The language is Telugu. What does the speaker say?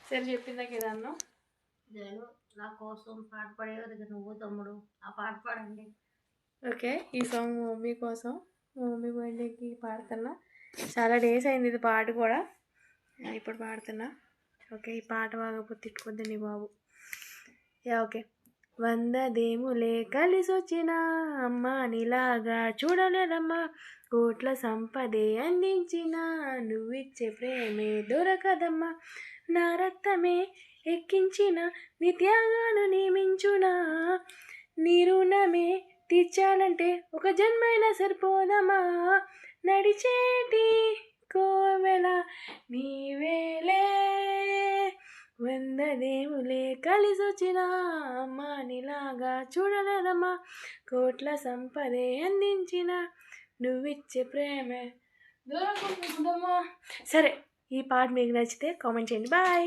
సరే చెప్పిందా కదా అన్న నేను నా కోసం పాట పాడేవారు కదా నువ్వు తమ్ముడు, ఆ పాట పాడండి. ఓకే, ఈ సాంగ్ మా మమ్మీ కోసం, మా మమ్మీ బర్త్డేకి పాడుతున్నా. చాలా డేస్ అయింది ఇది పాట కూడా, ఇప్పుడు పాడుతున్నా. ఓకే, ఈ పాట బాగా తిట్టుకుందండి బాబు. Yeah okay. వందదేములే కలిసొచ్చిన అమ్మ నీలాగా చూడలేదమ్మా, కోట్ల సంపదే అందించిన నువ్విచ్చే ప్రేమే దొరకదమ్మా, నా రక్తమే ఎక్కించిన నీ త్యాగాలు నియమించునా, నీ రుణమే తీర్చాలంటే ఒక జన్మైనా సరిపోదమ్మా, నడిచేటి కోవెల నీవేలే, వందదేములే కలిసొచ్చిన అమ్మా నీలాగా చూడలేదమ్మా, కోట్ల సంపదే అందించిన నువ్విచ్చే ప్రేమే దొరకదమ్మా. సరే, ఈ పాట మీకు నచ్చితే కామెంట్ చేయండి. బాయ్.